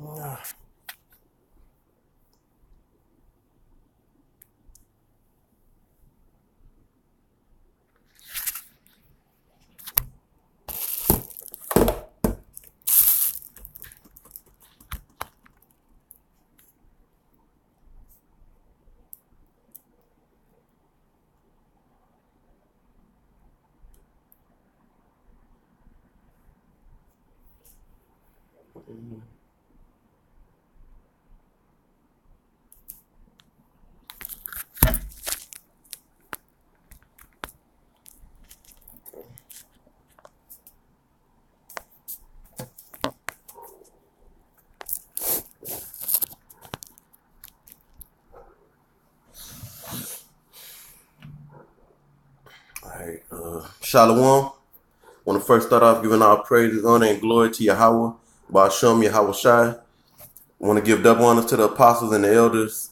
Alright, Shalom. Want to first start off giving all praises, honor, and glory to Yahweh, Ba'ashem Yahweh Shai. Want to give double honor to the apostles and the elders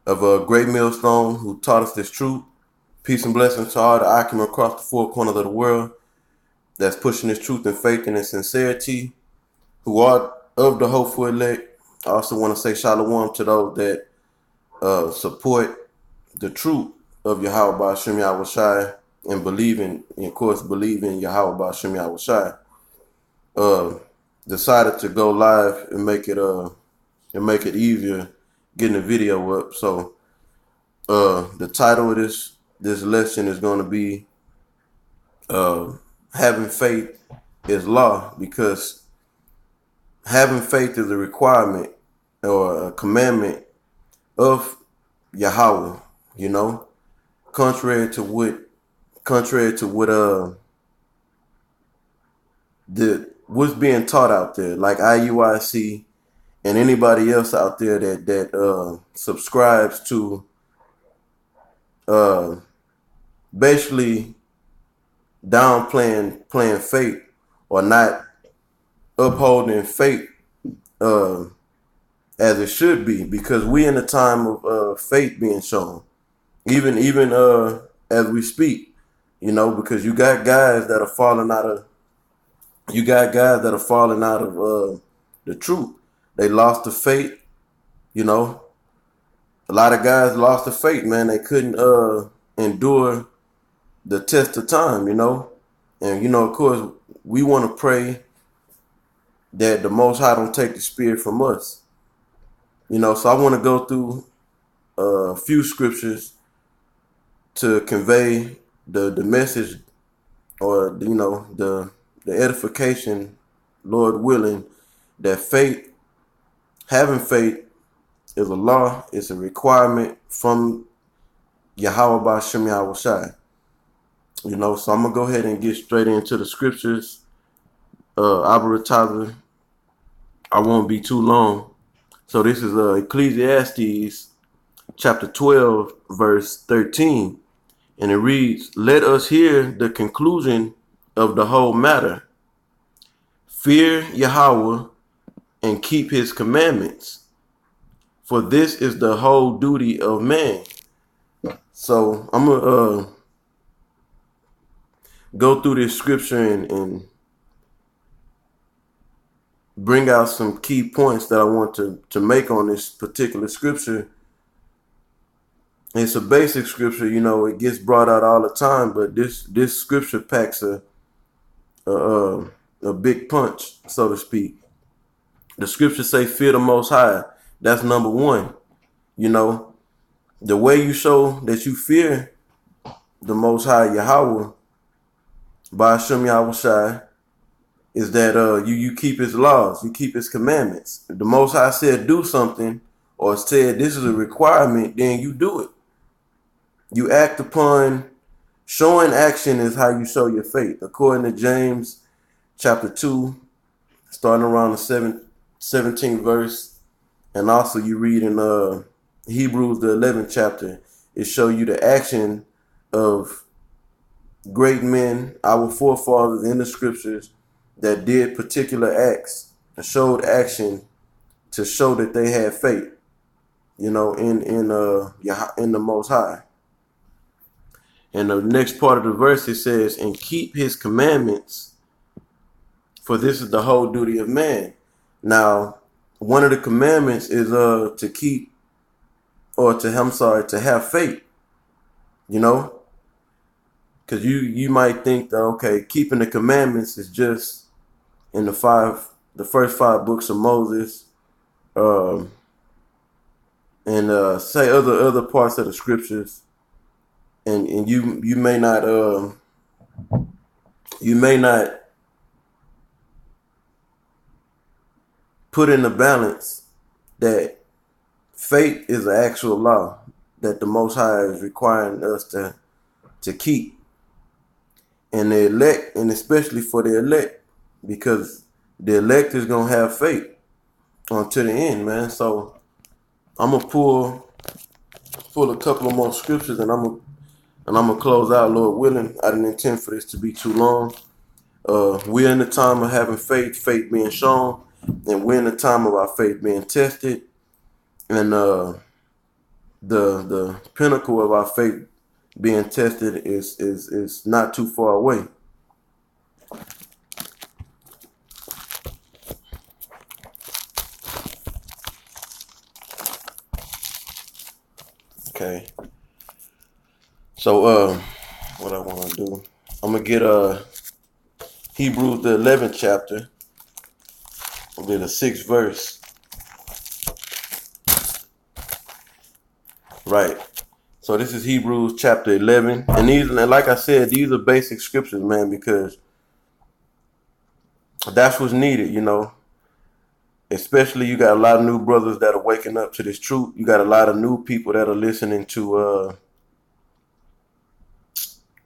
of a great millstone who taught us this truth. Peace and blessings to all the Akim across the four corners of the world that's pushing this truth and faith and in sincerity, who are of the hopeful elect. I also want to say Shalom to those that support the truth of Yahweh Ba'ashem Yahweh Shai and believe in Yahweh Ba'ashem Yahweh Shai. Decided to go live and make it easier getting the video up. So the title of this lesson is going to be having faith is law, because having faith is a requirement or a commandment of Yahweh, you know, contrary to what what's being taught out there, like IUIC and anybody else out there that subscribes to basically playing faith or not upholding faith as it should be, because we in a time of faith being shown, even as we speak, you know, because you got guys that are falling out of the truth. They lost the faith, you know. A lot of guys lost the faith, man. They couldn't endure the test of time, you know. And, you know, of course, we want to pray that the Most High don't take the spirit from us. You know, so I want to go through a few scriptures to convey the message, or, you know, the edification, Lord willing, that having faith is a law, it's a requirement from Yahweh Ba'ashem Yahweh Shai. You know, so I'm going to go ahead and get straight into the scriptures. Abarataza, I won't be too long. So this is Ecclesiastes chapter 12, verse 13. And it reads, "Let us hear the conclusion of the whole matter. Fear Yahweh and keep his commandments, for this is the whole duty of man." So I'm going to go through this scripture and bring out some key points that I want to make on this particular scripture. It's a basic scripture, you know, it gets brought out all the time, but this scripture packs a big punch, so to speak. The scriptures say, fear the Most High. That's number one. You know, the way you show that you fear the Most High Yahweh, Ba'ashem Yahweh Shai, is that you keep his laws, you keep his commandments. If the Most High said do something, or said this is a requirement, then you do it. You act upon, showing action is how you show your faith. According to James chapter 2, starting around the 17th verse, and also you read in Hebrews the 11th chapter, it shows you the action of great men, our forefathers in the scriptures, that did particular acts and showed action to show that they had faith, you know, in the Most High. And the next part of the verse, it says, "And keep his commandments, for this is the whole duty of man." Now, one of the commandments is to keep, or to have faith. You know, because you might think that, okay, keeping the commandments is just in the first 5 books of Moses, um, and say other parts of the scriptures, and you may not put in the balance that faith is an actual law that the Most High is requiring us to keep, and the elect, and especially for the elect, because the elect is gonna have faith until the end, man. So I'm gonna pull a couple of more scriptures, and I'm gonna close out, Lord willing. I didn't intend for this to be too long. We're in the time of having faith being shown, and we're in the time of our faith being tested, and the pinnacle of our faith being tested is not too far away. Okay. So what I want to do, I'm gonna get Hebrews the 11th chapter. I'll get the 6th verse. Right. So this is Hebrews chapter 11, and like I said, these are basic scriptures, man, because that's what's needed, you know. Especially, you got a lot of new brothers that are waking up to this truth. You got a lot of new people that are listening to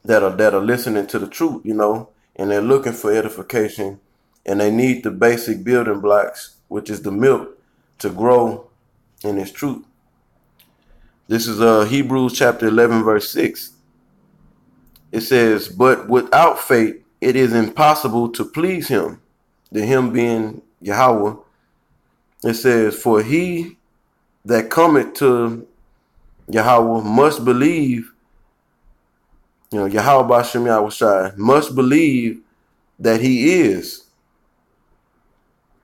that are listening to the truth, you know, and they're looking for edification, and they need the basic building blocks, which is the milk, to grow in this truth. This is Hebrews chapter 11, verse 6. It says, "But without faith, it is impossible to please him." The him being Yahweh. It says, "For he that cometh to Yahweh must believe," you know, Yahweh B'Shem Yahushai must believe that he is.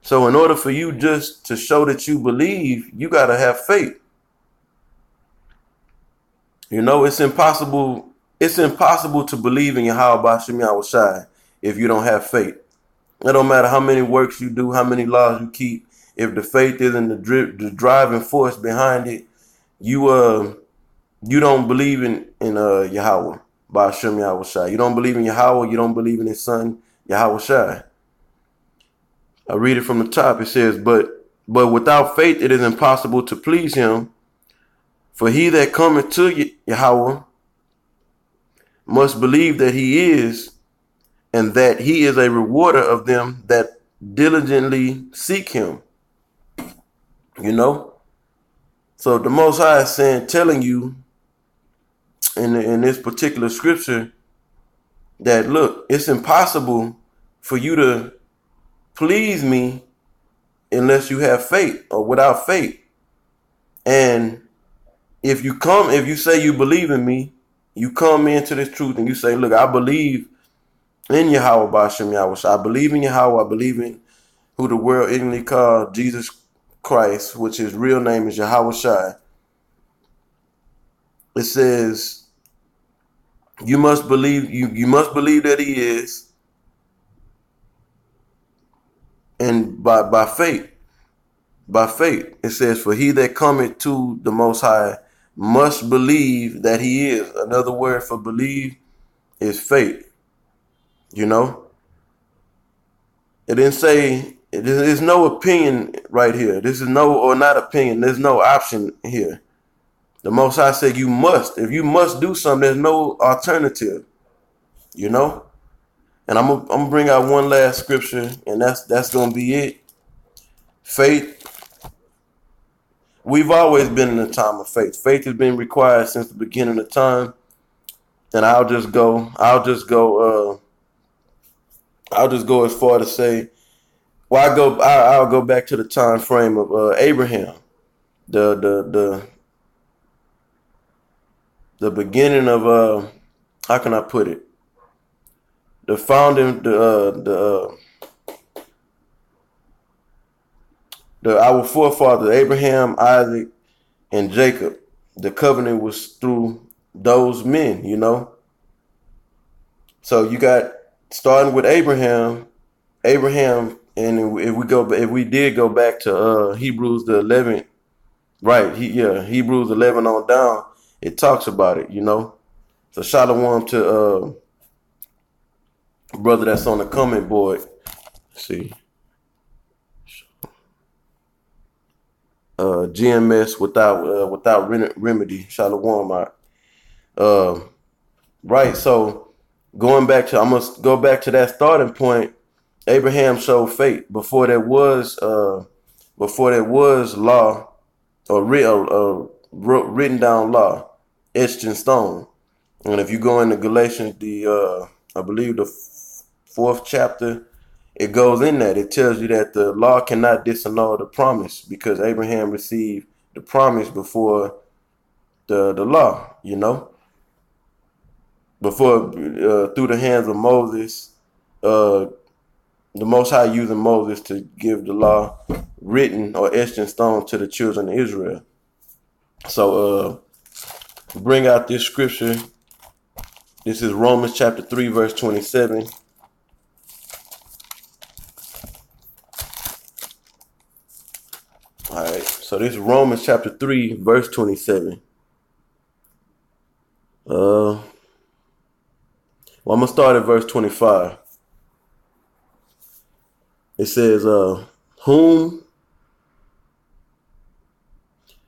So in order for you just to show that you believe, you got to have faith. You know, it's impossible to believe in Yahweh B'Shem Yahushai if you don't have faith. It don't matter how many works you do, how many laws you keep. If the faith isn't the driving force behind it, you don't believe in Yahweh B'Shem Yahushai. You don't believe in Yahweh. You don't believe in His Son Yahushai. I read it from the top. It says, "But without faith it is impossible to please Him. For he that cometh to Yahweh must believe that He is, and that He is a rewarder of them that diligently seek Him." You know? So the Most High is telling you in this particular scripture that, look, it's impossible for you to please me unless you have faith, or without faith. And if you say you believe in me, you come into this truth and you say, look, I believe in Yahweh B'Shem Yahushua. I believe in Yahweh. I believe in who the world ignorantly called Jesus Christ, which his real name is Yahushua. It says you must believe that He is, and by faith. By faith. It says, "For he that cometh to the Most High must believe that He is." Another word for believe is faith. You know? It didn't say, there's no opinion right here. This is no, or not opinion. There's no option here. The Most High said you must. If you must do something, there's no alternative. You know? And I'm gonna bring out one last scripture, and that's gonna be it. Faith. We've always been in a time of faith. Faith has been required since the beginning of time. And I'll just go as far to say, well, I'll go back to the time frame of Abraham. The beginning of how can I put it? The founding our forefather Abraham, Isaac, and Jacob. The covenant was through those men, you know. So you got starting with Abraham, and if we did go back to Hebrews the 11th, right? Hebrews 11 on down, it talks about it, you know. So shalom to brother that's on the comment board. Let's see. GMS without remedy. Shalom. Right. So I'm gonna go back to that starting point. Abraham showed faith before there was law or written down law etched in stone. And if you go into Galatians, I believe the fourth chapter, it goes in that. It tells you that the law cannot disannul the promise because Abraham received the promise before the law, you know. Before, through the hands of Moses, the Most High using Moses to give the law written or etched in stone to the children of Israel. So, bring out this scripture. This is Romans chapter 3, verse 27. All right, so this is Romans chapter 3, verse 27. Well, I'm going to start at verse 25. It says, whom...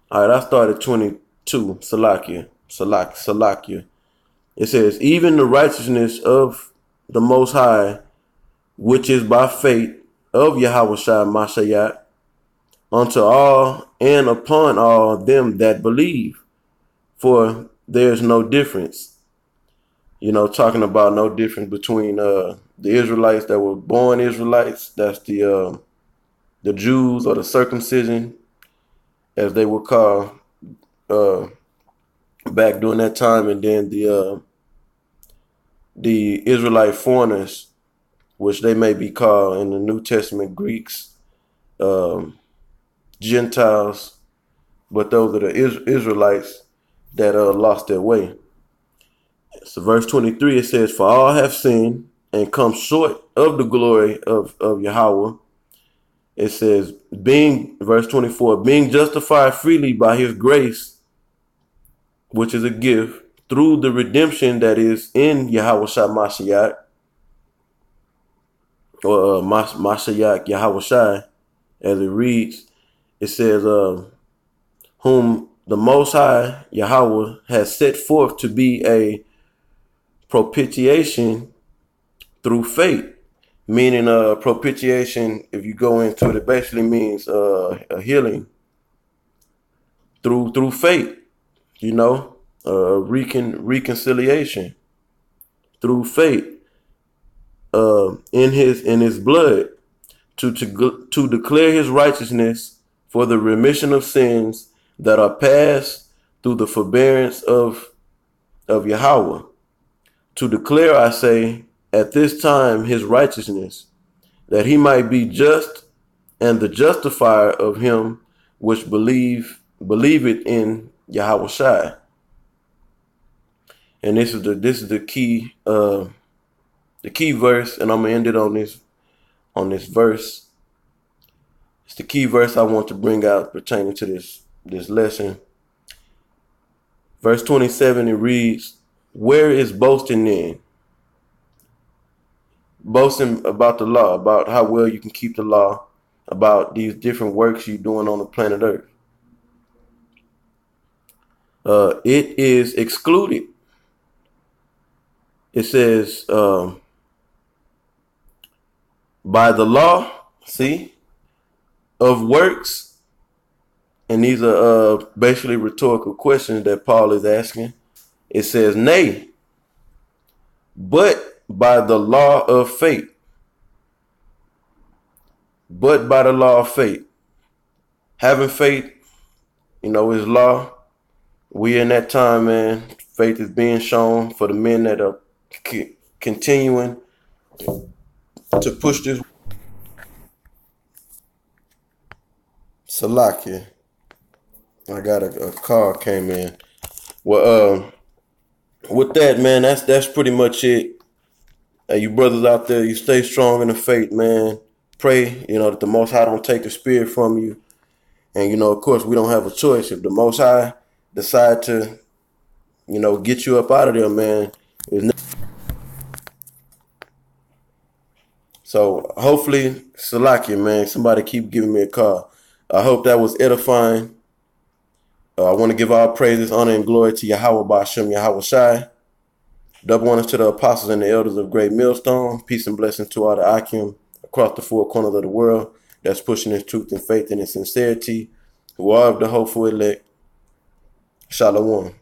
All right, I started 22, Salakia. It says, even the righteousness of the Most High, which is by faith of Yahushua Mashiach, unto all and upon all them that believe, for there's no difference. You know, talking about no difference between the Israelites that were born Israelites, that's the Jews or the circumcision, as they were called back during that time, and then the Israelite foreigners, which they may be called in the New Testament Greeks, Gentiles, but those are the Israelites that lost their way. So verse 23, it says, for all have sinned and come short of the glory of Yahweh. It says, verse 24, being justified freely by his grace, which is a gift, through the redemption that is in Yahushua Mashiach, or Mashiach Yahushua, as it reads. It says, whom the Most High Yahweh has set forth to be a propitiation through faith. Meaning propitiation, if you go into it, it basically means a healing through faith, you know, reconciliation through faith in his blood to declare his righteousness for the remission of sins that are past through the forbearance of Yahweh. To declare, I say, at this time his righteousness, that he might be just and the justifier of him which believe it in Yahushua. And this is the key verse, and I'm gonna end it on this verse. It's the key verse I want to bring out pertaining to this lesson. Verse 27, it reads, where is boasting then? Boasting about the law, about how well you can keep the law, about these different works you're doing on the planet Earth. It is excluded. It says, by the law, see, of works, and these are basically rhetorical questions that Paul is asking. It says, nay, but by the law of faith. But by the law of faith. Having faith, you know, is law. We in that time, man, faith is being shown for the men that are continuing to push this. Salakia. I got a call came in. Well, with that, man, that's pretty much it. You brothers out there, you stay strong in the faith, man. Pray, that the Most High don't take the spirit from you. And, of course, we don't have a choice. If the Most High decide to, get you up out of there, man. So hopefully, Salakia, man, somebody keep giving me a call. I hope that was edifying. I want to give all praises, honor, and glory to Yahweh Ba'ashem Yahweh Shai. Double honors to the apostles and the elders of Great Millstone. Peace and blessings to all the Akim across the four corners of the world that's pushing his truth and faith and his sincerity, who are of the hopeful elect. Shalom.